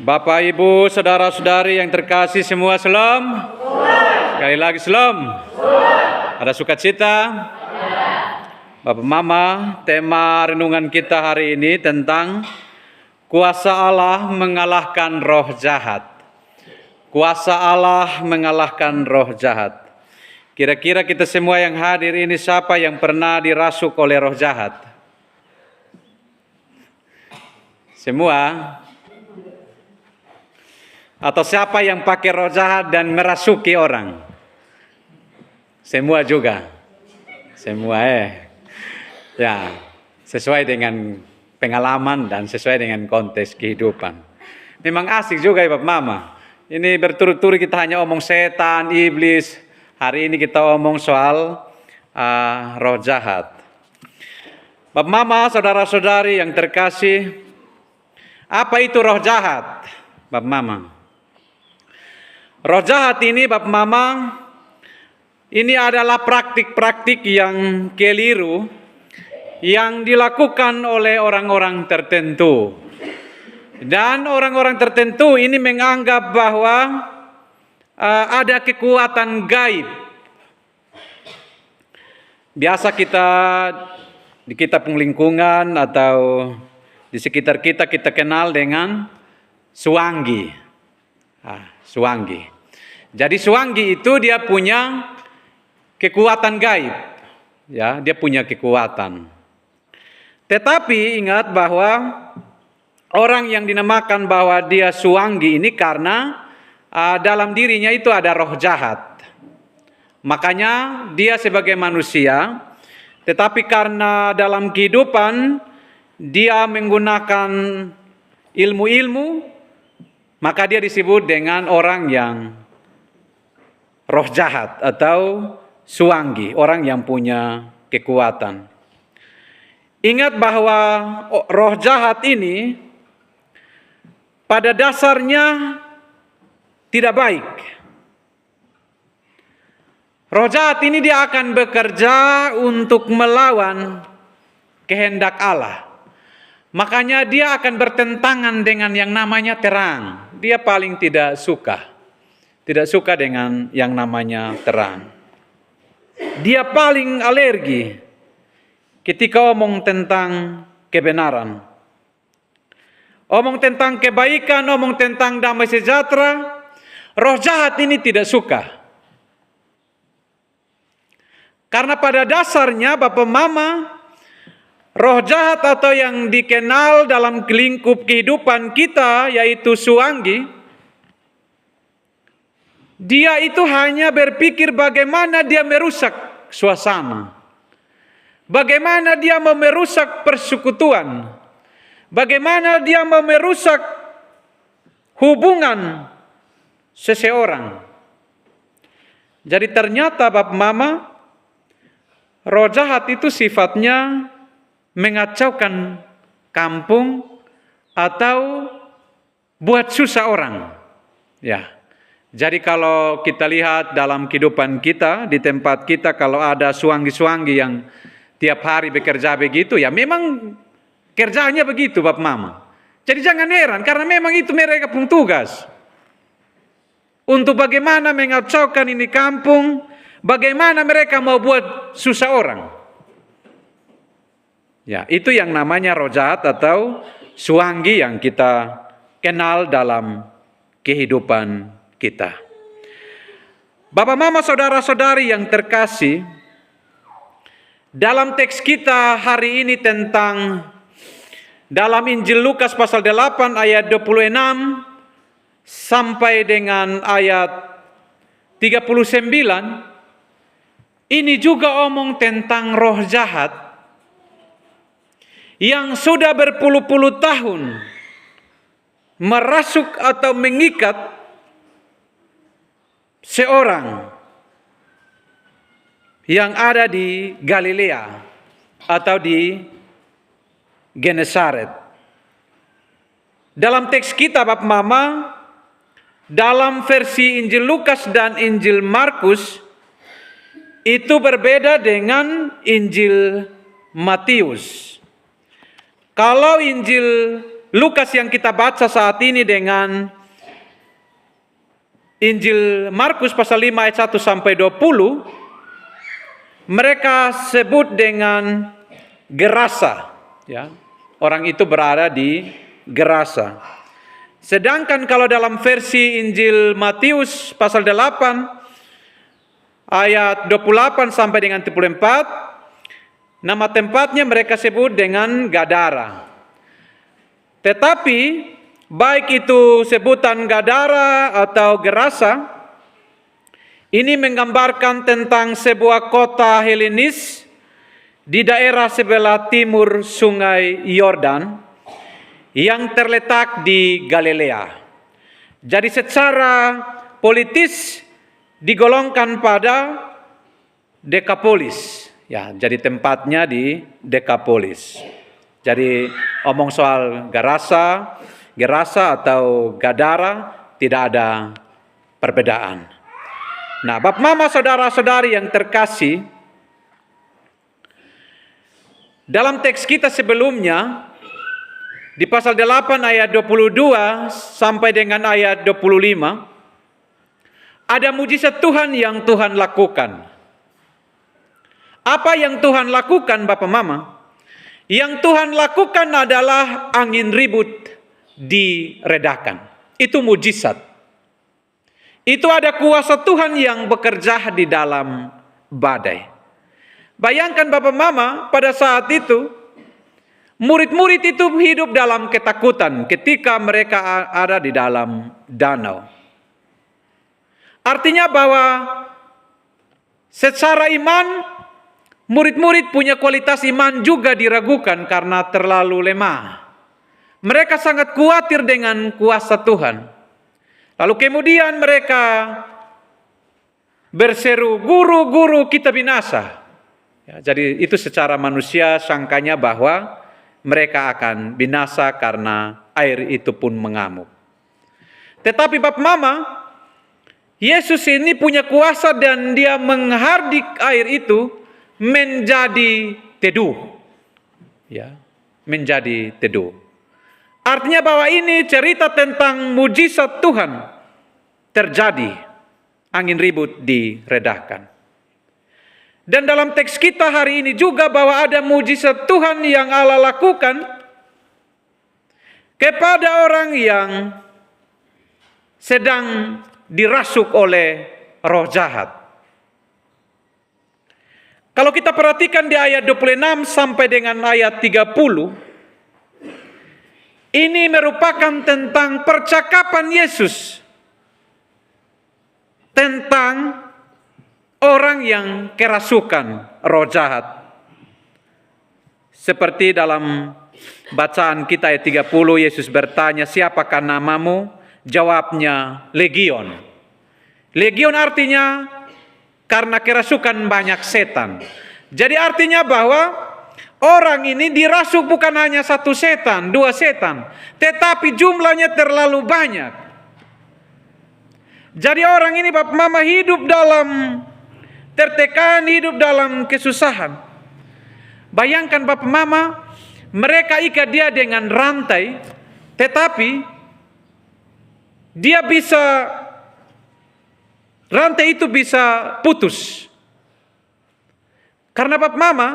Bapak, Ibu, saudara-saudari yang terkasih semua, shalom. Sekali lagi shalom. Ada sukacita? Bapak Mama, tema renungan kita hari ini tentang kuasa Allah mengalahkan roh jahat. Kuasa Allah mengalahkan roh jahat. Kira-kira kita semua yang hadir ini siapa yang pernah dirasuk oleh roh jahat? Semua? Atau siapa yang pakai roh jahat dan merasuki orang? Semua juga. Semua ya, sesuai dengan pengalaman dan sesuai dengan konteks kehidupan. Memang asik juga ya Bapak Mama. Ini berturut-turut kita hanya omong setan, iblis. Hari ini kita omong soal roh jahat. Bapak Mama, saudara-saudari yang terkasih, apa itu roh jahat? Bapak Mama. Roh jahat ini Bapak Mama, ini adalah praktik-praktik yang keliru yang dilakukan oleh orang-orang tertentu. Dan orang-orang tertentu ini menganggap bahwa ada kekuatan gaib. Biasa kita di kitab lingkungan atau di sekitar kita kenal dengan suanggi. Suanggi. Jadi suanggi itu dia punya kekuatan gaib. Ya, dia punya kekuatan. Tetapi ingat bahwa orang yang dinamakan bahwa dia suanggi ini karena dalam dirinya itu ada roh jahat. Makanya dia sebagai manusia, tetapi karena dalam kehidupan dia menggunakan ilmu-ilmu, maka dia disebut dengan orang yang roh jahat atau suanggi, orang yang punya kekuatan. Ingat bahwa roh jahat ini pada dasarnya tidak baik. Roh jahat ini dia akan bekerja untuk melawan kehendak Allah. Makanya dia akan bertentangan dengan yang namanya terang. Dia paling tidak suka dengan yang namanya terang. Dia paling alergi ketika omong tentang kebenaran. Omong tentang kebaikan, omong tentang damai sejahtera, roh jahat ini tidak suka. Karena pada dasarnya Bapak Mama, roh jahat atau yang dikenal dalam lingkup kehidupan kita yaitu suanggi, dia itu hanya berpikir bagaimana dia merusak suasana. Bagaimana dia mau merusak persekutuan. Bagaimana dia mau merusak hubungan seseorang. Jadi ternyata Bapak Mama, roh jahat itu sifatnya mengacaukan kampung atau buat susah orang. Ya. Jadi kalau kita lihat dalam kehidupan kita, di tempat kita kalau ada suanggi-suanggi yang tiap hari bekerja begitu, ya memang kerjanya begitu Bapak Mama. Jadi jangan heran, karena memang itu mereka pun tugas. Untuk bagaimana mengacaukan ini kampung, bagaimana mereka mau buat susah orang. Ya, itu yang namanya roh jahat atau suanggi yang kita kenal dalam kehidupan kita. Bapak Mama, saudara-saudari yang terkasih, dalam teks kita hari ini tentang dalam Injil Lukas pasal 8 ayat 26 sampai dengan ayat 39, ini juga omong tentang roh jahat yang sudah berpuluh-puluh tahun merasuk atau mengikat seorang yang ada di Galilea atau di Genesaret. Dalam teks kita Bapak Mama, dalam versi Injil Lukas dan Injil Markus itu berbeda dengan Injil Matius. Kalau Injil Lukas yang kita baca saat ini dengan Injil Markus pasal 5 ayat 1 sampai 20, mereka sebut dengan Gerasa, ya. Orang itu berada di Gerasa. Sedangkan kalau dalam versi Injil Matius pasal 8 ayat 28 sampai dengan 34, nama tempatnya mereka sebut dengan Gadara. Tetapi baik itu sebutan Gadara atau Gerasa, ini menggambarkan tentang sebuah kota Helenis di daerah sebelah timur Sungai Yordan yang terletak di Galilea. Jadi secara politis digolongkan pada Dekapolis. Ya, jadi tempatnya di Dekapolis. Jadi omong soal Gerasa atau Gadara tidak ada perbedaan. Nah, Bapak Mama saudara-saudari yang terkasih, dalam teks kita sebelumnya di pasal 8 ayat 22 sampai dengan ayat 25 ada mujizat Tuhan yang Tuhan lakukan. Apa yang Tuhan lakukan Bapak Mama? Yang Tuhan lakukan adalah angin ribut diredakan. Itu mujizat. Itu ada kuasa Tuhan yang bekerja di dalam badai. Bayangkan Bapak Mama, pada saat itu murid-murid itu hidup dalam ketakutan ketika mereka ada di dalam danau. Artinya bahwa secara iman murid-murid punya kualitas iman juga diragukan karena terlalu lemah. Mereka sangat khawatir dengan kuasa Tuhan. Lalu kemudian mereka berseru, "Guru, guru, kita binasa." Ya, jadi itu secara manusia sangkanya bahwa mereka akan binasa karena air itu pun mengamuk. Tetapi Bapak Mama, Yesus ini punya kuasa dan dia menghardik air itu menjadi teduh. Ya, menjadi teduh. Artinya bahwa ini cerita tentang mujizat Tuhan terjadi. Angin ribut diredahkan. Dan dalam teks kita hari ini juga bahwa ada mujizat Tuhan yang Allah lakukan kepada orang yang sedang dirasuk oleh roh jahat. Kalau kita perhatikan di ayat 26 sampai dengan ayat 30, ini merupakan tentang percakapan Yesus tentang orang yang kerasukan roh jahat. Seperti dalam bacaan kita ayat 30, Yesus bertanya, "Siapakah namamu?" Jawabnya, "Legion." Legion artinya karena kerasukan banyak setan. Jadi artinya bahwa orang ini dirasuk bukan hanya satu setan, dua setan, tetapi jumlahnya terlalu banyak. Jadi orang ini Bapak Mama hidup dalam tertekan, hidup dalam kesusahan. Bayangkan Bapak Mama, mereka ikat dia dengan rantai, tetapi dia bisa, rantai itu bisa putus. Karena Bapak Mama,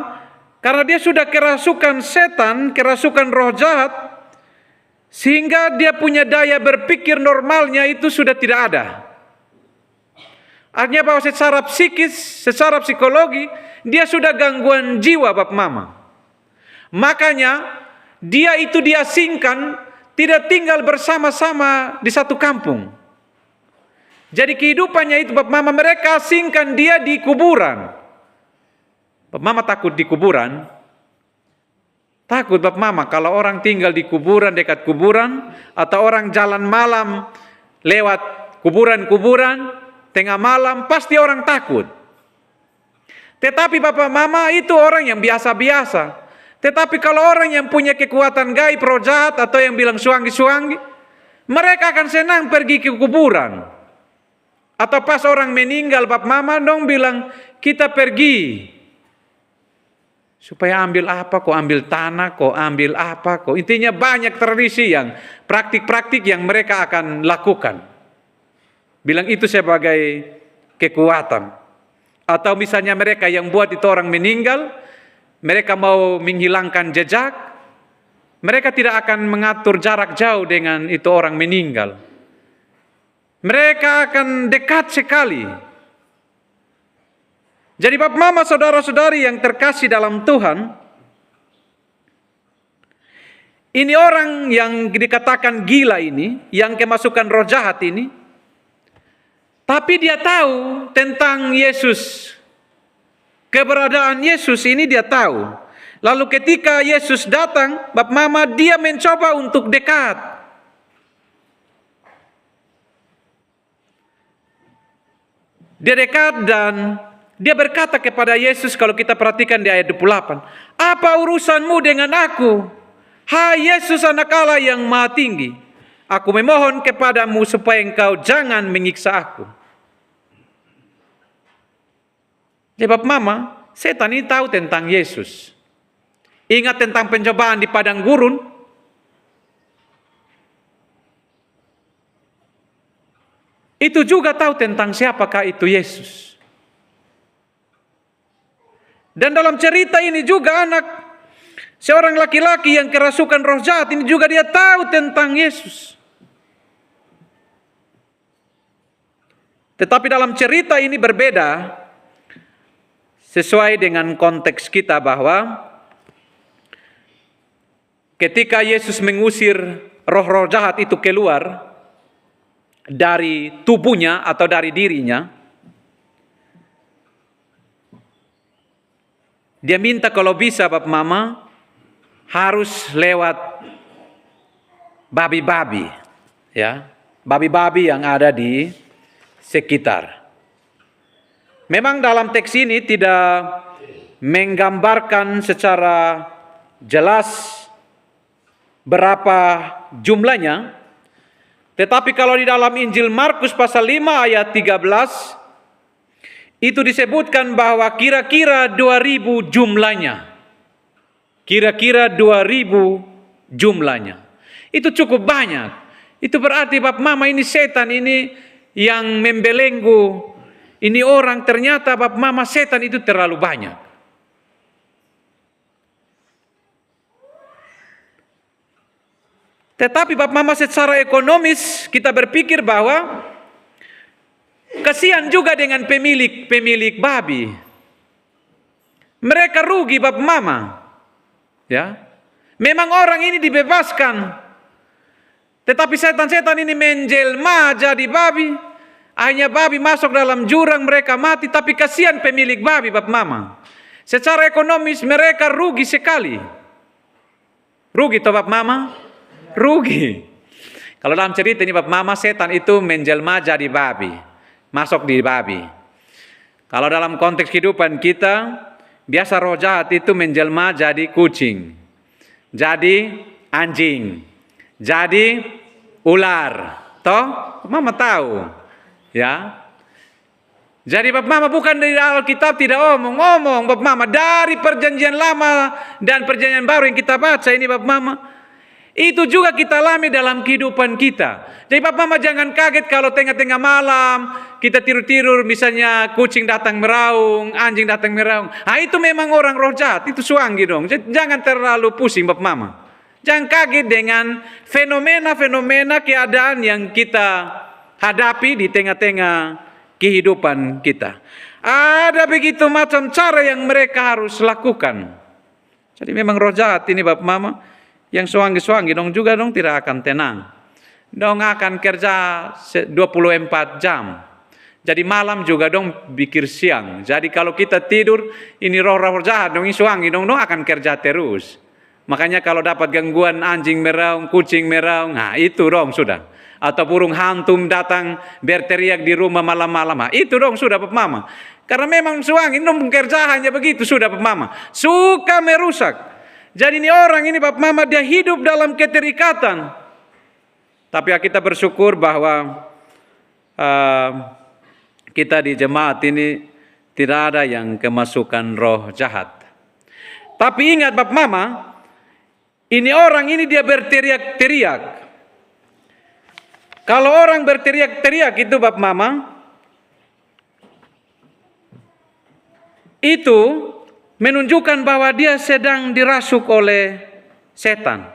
karena dia sudah kerasukan setan, kerasukan roh jahat, sehingga dia punya daya berpikir normalnya itu sudah tidak ada. Artinya bahwa secara psikis, secara psikologi, dia sudah gangguan jiwa Bapak Mama. Makanya dia itu diasingkan, tidak tinggal bersama-sama di satu kampung. Jadi kehidupannya itu Bapak Mama, mereka asingkan dia di kuburan. Bapak Mama takut di kuburan? Takut Bapak Mama kalau orang tinggal di kuburan, dekat kuburan, atau orang jalan malam lewat kuburan-kuburan, tengah malam, pasti orang takut. Tetapi Bapak Mama itu orang yang biasa-biasa. Tetapi kalau orang yang punya kekuatan gaib, roh jahat, atau yang bilang suanggi-suanggi, mereka akan senang pergi ke kuburan. Atau pas orang meninggal Bapak Mama dong bilang, "Kita pergi Supaya ambil apa, kok ambil tanah, kok ambil apa, kok. Intinya banyak tradisi yang praktik-praktik yang mereka akan lakukan. Bilang itu sebagai kekuatan. Atau misalnya mereka yang buat itu orang meninggal, mereka mau menghilangkan jejak, mereka tidak akan mengatur jarak jauh dengan itu orang meninggal. Mereka akan dekat sekali. Jadi Bapak Mama saudara-saudari yang terkasih dalam Tuhan, ini orang yang dikatakan gila ini, yang kemasukan roh jahat ini, tapi dia tahu tentang Yesus. Keberadaan Yesus ini dia tahu. Lalu ketika Yesus datang, Bapak Mama, dia mencoba untuk dekat. Dia dekat dan dia berkata kepada Yesus, kalau kita perhatikan di ayat 28, apa urusanmu dengan aku? Hai Yesus anak Allah yang maha tinggi, aku memohon kepadamu supaya engkau jangan menyiksa aku. Jadi Bapak Mama, setan ini tahu tentang Yesus. Ingat tentang pencobaan di padang gurun? Itu juga tahu tentang siapakah itu Yesus. Dan dalam cerita ini juga seorang laki-laki yang kerasukan roh jahat ini juga dia tahu tentang Yesus. Tetapi dalam cerita ini berbeda sesuai dengan konteks kita bahwa ketika Yesus mengusir roh-roh jahat itu keluar dari tubuhnya atau dari dirinya, dia minta kalau bisa Bapak Mama harus lewat babi-babi, ya, babi-babi yang ada di sekitar. Memang dalam teks ini tidak menggambarkan secara jelas berapa jumlahnya, tetapi kalau di dalam Injil Markus pasal 5 ayat 13, itu disebutkan bahwa kira-kira 2.000 jumlahnya. Kira-kira 2.000 jumlahnya. Itu cukup banyak. Itu berarti Bapak Mama ini setan ini yang membelenggu. Ini orang ternyata Bapak Mama setan itu terlalu banyak. Tetapi Bapak Mama secara ekonomis kita berpikir bahwa kasihan juga dengan pemilik babi. Mereka rugi Bapak Mama. Ya. Memang orang ini dibebaskan. Tetapi setan-setan ini menjelma jadi babi. Hanya babi masuk dalam jurang mereka mati. Tapi kasihan pemilik babi Bapak Mama. Secara ekonomis mereka rugi sekali. Rugi toh Bapak Mama? Rugi. Kalau dalam cerita ini Bapak Mama setan itu menjelma jadi babi. Masuk di babi. Kalau dalam konteks kehidupan kita, biasa roh jahat itu menjelma jadi kucing, jadi anjing, jadi ular. Toh, Mama tahu, ya. Jadi Bapak Mama bukan dari Alkitab tidak omong Bapak Mama dari Perjanjian Lama dan Perjanjian Baru yang kita baca ini Bapak Mama. Itu juga kita alami dalam kehidupan kita. Jadi Bapak Mama jangan kaget kalau tengah-tengah malam kita tidur-tidur misalnya kucing datang meraung, anjing datang meraung. Nah itu memang orang roh jahat, itu suanggi dong. Jangan terlalu pusing Bapak Mama. Jangan kaget dengan fenomena-fenomena keadaan yang kita hadapi di tengah-tengah kehidupan kita. Ada begitu macam cara yang mereka harus lakukan. Jadi memang roh jahat ini Bapak Mama. Yang suanggi-suanggi dong juga dong tidak akan tenang. Dong akan kerja 24 jam. Jadi malam juga dong pikir siang. Jadi kalau kita tidur ini roh-roh jahat dong suanggi dong akan kerja terus. Makanya kalau dapat gangguan anjing meraung, kucing meraung, nah itu dong sudah. Atau burung hantu datang berteriak di rumah malam-malam, nah itu dong sudah Bapak Mama. Karena memang suanggi dong kerja hanya begitu sudah Bapak Mama. Suka merusak. Jadi ini orang ini Bapak Mama dia hidup dalam keterikatan. Tapi kita bersyukur bahwa kita di jemaat ini tidak ada yang kemasukan roh jahat. Tapi ingat Bapak Mama, ini orang ini dia berteriak-teriak. Kalau orang berteriak-teriak itu Bapak Mama, itu menunjukkan bahwa dia sedang dirasuk oleh setan.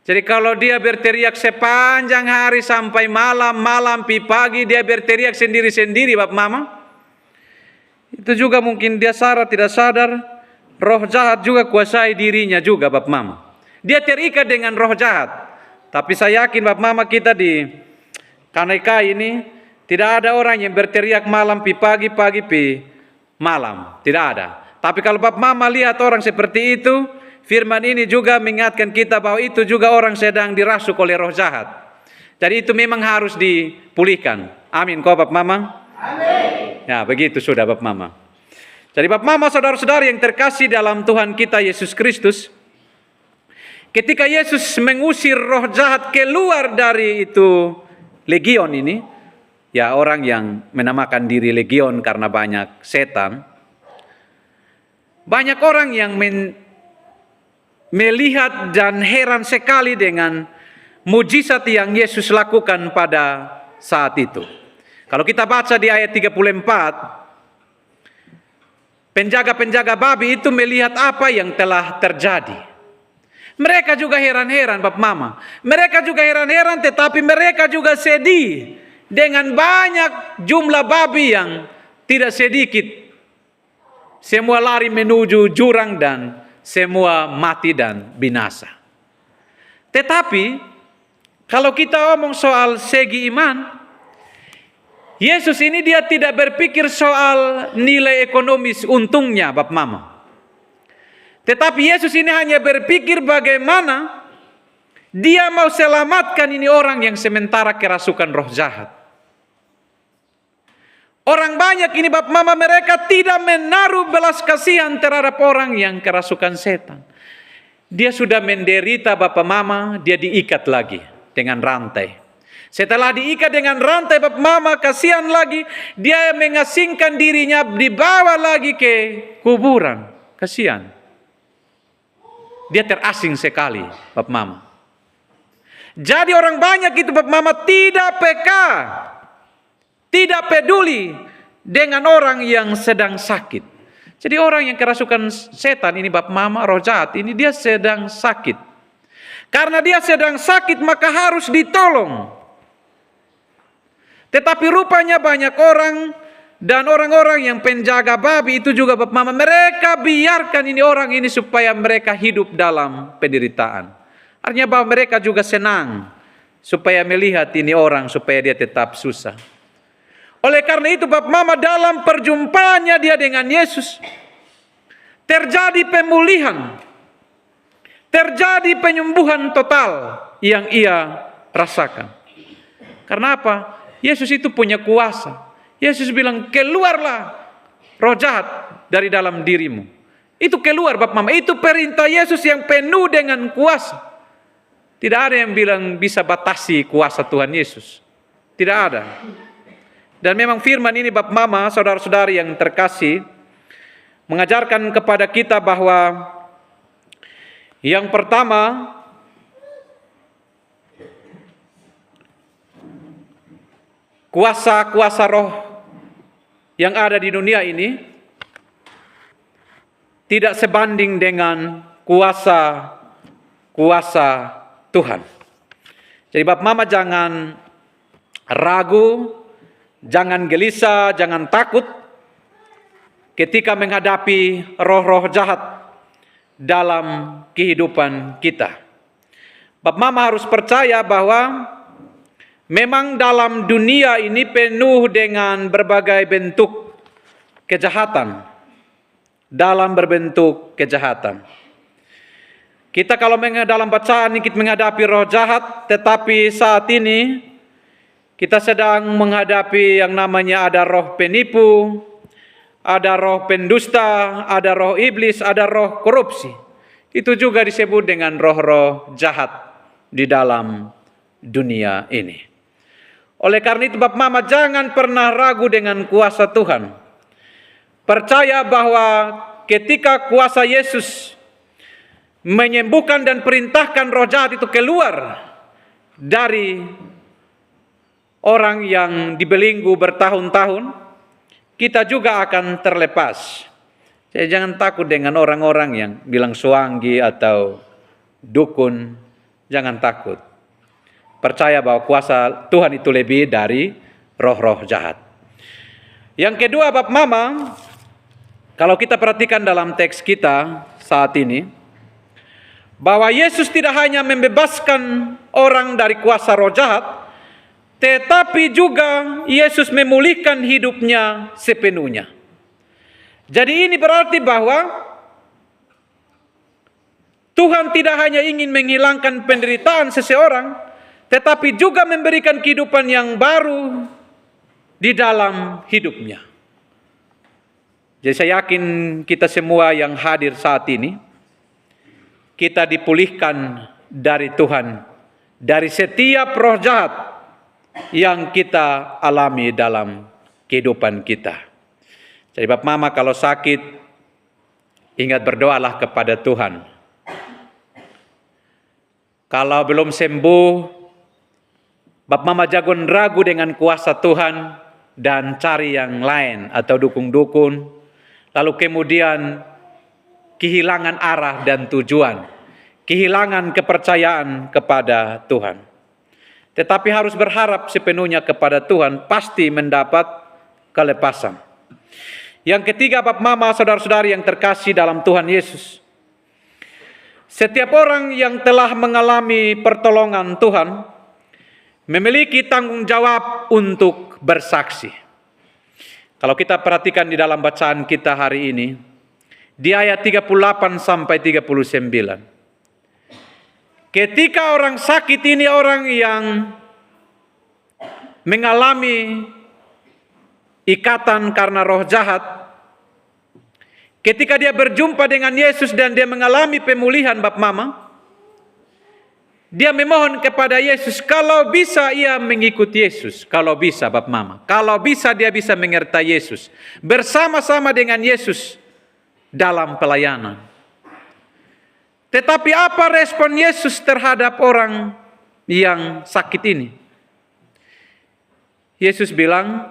Jadi kalau dia berteriak sepanjang hari sampai malam pagi dia berteriak sendiri-sendiri Bapak Mama, itu juga mungkin dia tidak sadar, roh jahat juga kuasai dirinya juga Bapak Mama. Dia terikat dengan roh jahat. Tapi saya yakin Bapak Mama kita di Kaneka ini tidak ada orang yang berteriak malam pagi malam, tidak ada. Tapi kalau Bapak Mama lihat orang seperti itu, firman ini juga mengingatkan kita bahwa itu juga orang sedang dirasuk oleh roh jahat. Jadi itu memang harus dipulihkan. Amin. Kau Bapak Mama? Amin. Ya begitu sudah Bapak Mama. Jadi Bapak Mama, saudara-saudari yang terkasih dalam Tuhan kita Yesus Kristus, ketika Yesus mengusir roh jahat keluar dari itu legion ini, ya orang yang menamakan diri legion karena banyak setan, banyak orang yang melihat dan heran sekali dengan mujizat yang Yesus lakukan pada saat itu. Kalau kita baca di ayat 34, penjaga-penjaga babi itu melihat apa yang telah terjadi. Mereka juga heran-heran Bapak Mama. Mereka juga heran-heran, tetapi mereka juga sedih dengan banyak jumlah babi yang tidak sedikit. Semua lari menuju jurang dan semua mati dan binasa. Tetapi kalau kita omong soal segi iman, Yesus ini dia tidak berpikir soal nilai ekonomis untungnya Bapak Mama. Tetapi Yesus ini hanya berpikir bagaimana dia mau selamatkan ini orang yang sementara kerasukan roh jahat. Orang banyak ini Bapak Mama, mereka tidak menaruh belas kasihan terhadap orang yang kerasukan setan. Dia sudah menderita Bapak Mama, dia diikat lagi dengan rantai. Setelah diikat dengan rantai Bapak Mama, kasihan lagi, dia mengasingkan dirinya, dibawa lagi ke kuburan. Kasihan. Dia terasing sekali Bapak Mama. Jadi orang banyak itu Bapak Mama tidak peka, tidak peduli dengan orang yang sedang sakit. Jadi orang yang kerasukan setan ini Bapak Mama, roh jahat ini dia sedang sakit. Karena dia sedang sakit maka harus ditolong. Tetapi rupanya banyak orang dan orang-orang yang penjaga babi itu juga Bapak Mama, mereka biarkan ini orang ini supaya mereka hidup dalam penderitaan. Artinya bahwa mereka juga senang supaya melihat ini orang supaya dia tetap susah. Oleh karena itu Bapak Mama, dalam perjumpaannya dia dengan Yesus, terjadi pemulihan, terjadi penyembuhan total yang ia rasakan. Karena apa? Yesus itu punya kuasa. Yesus bilang, keluarlah roh jahat dari dalam dirimu. Itu keluar Bapak Mama, itu perintah Yesus yang penuh dengan kuasa. Tidak ada yang bilang bisa batasi kuasa Tuhan Yesus. Tidak ada. Dan memang firman ini Bapak Mama, saudara-saudari yang terkasih, mengajarkan kepada kita bahwa yang pertama, kuasa-kuasa roh yang ada di dunia ini tidak sebanding dengan kuasa Tuhan. Jadi Bapak Mama jangan ragu, jangan gelisah, jangan takut ketika menghadapi roh-roh jahat dalam kehidupan kita. Bapak Mama harus percaya bahwa memang dalam dunia ini penuh dengan berbagai bentuk kejahatan. Dalam berbentuk kejahatan. Kita kalau dalam bacaan ini kita menghadapi roh jahat, tetapi saat ini kita sedang menghadapi yang namanya ada roh penipu, ada roh pendusta, ada roh iblis, ada roh korupsi. Itu juga disebut dengan roh-roh jahat di dalam dunia ini. Oleh karena itu Bapak Mama jangan pernah ragu dengan kuasa Tuhan. Percaya bahwa ketika kuasa Yesus menyembuhkan dan perintahkan roh jahat itu keluar dari orang yang dibelenggu bertahun-tahun, kita juga akan terlepas. Jadi jangan takut dengan orang-orang yang bilang suanggi atau dukun, jangan takut. Percaya bahwa kuasa Tuhan itu lebih dari roh-roh jahat. Yang kedua, Bapak Mama, kalau kita perhatikan dalam teks kita saat ini, bahwa Yesus tidak hanya membebaskan orang dari kuasa roh jahat, tetapi juga Yesus memulihkan hidupnya sepenuhnya. Jadi ini berarti bahwa Tuhan tidak hanya ingin menghilangkan penderitaan seseorang, tetapi juga memberikan kehidupan yang baru di dalam hidupnya. Jadi saya yakin kita semua yang hadir saat ini, kita dipulihkan dari Tuhan, dari setiap roh jahat yang kita alami dalam kehidupan kita. Jadi Bapak Mama kalau sakit, ingat berdoalah kepada Tuhan. Kalau belum sembuh, Bapak Mama jangan ragu dengan kuasa Tuhan dan cari yang lain atau dukun-dukun, lalu kemudian kehilangan arah dan tujuan, kehilangan kepercayaan kepada Tuhan. Tetapi harus berharap sepenuhnya kepada Tuhan, pasti mendapat kelepasan. Yang ketiga, Bapak Mama, saudara-saudari yang terkasih dalam Tuhan Yesus, setiap orang yang telah mengalami pertolongan Tuhan memiliki tanggung jawab untuk bersaksi. Kalau kita perhatikan di dalam bacaan kita hari ini, di ayat 38 sampai 39. Ketika orang sakit ini orang yang mengalami ikatan karena roh jahat, ketika dia berjumpa dengan Yesus dan dia mengalami pemulihan, Bapak Mama, dia memohon kepada Yesus, kalau bisa ia mengikuti Yesus. Kalau bisa, Bapak Mama. Kalau bisa dia bisa menyertai Yesus. Bersama-sama dengan Yesus dalam pelayanan. Tetapi apa respon Yesus terhadap orang yang sakit ini? Yesus bilang,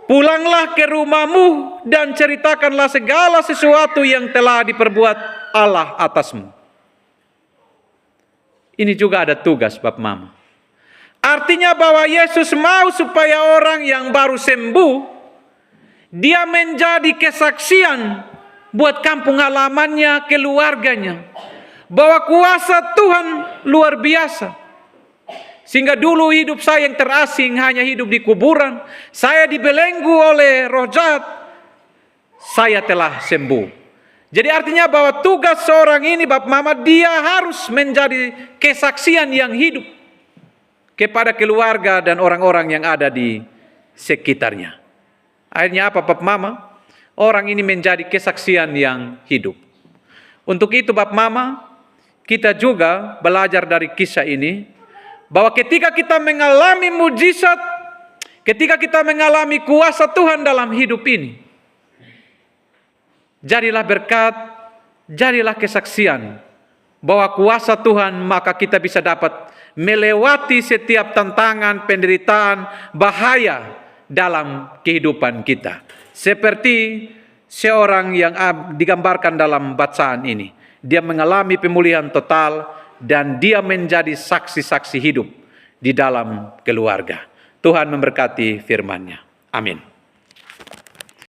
pulanglah ke rumahmu dan ceritakanlah segala sesuatu yang telah diperbuat Allah atasmu. Ini juga ada tugas Bapak Mama. Artinya bahwa Yesus mau supaya orang yang baru sembuh, dia menjadi kesaksian buat kampung halamannya, keluarganya, bahwa kuasa Tuhan luar biasa. Sehingga dulu hidup saya yang terasing hanya hidup di kuburan, saya dibelenggu oleh roh jahat, saya telah sembuh. Jadi artinya bahwa tugas seorang ini, Bapak Mama, dia harus menjadi kesaksian yang hidup kepada keluarga dan orang-orang yang ada di sekitarnya. Akhirnya apa, Bapak Mama? Orang ini menjadi kesaksian yang hidup. Untuk itu, Bapak Mama, kita juga belajar dari kisah ini, bahwa ketika kita mengalami mujizat, ketika kita mengalami kuasa Tuhan dalam hidup ini, jadilah berkat, jadilah kesaksian bahwa kuasa Tuhan, maka kita bisa dapat melewati setiap tantangan, penderitaan, bahaya dalam kehidupan kita. Seperti seorang yang digambarkan dalam bacaan ini. Dia mengalami pemulihan total dan dia menjadi saksi-saksi hidup di dalam keluarga. Tuhan memberkati firman-Nya. Amin.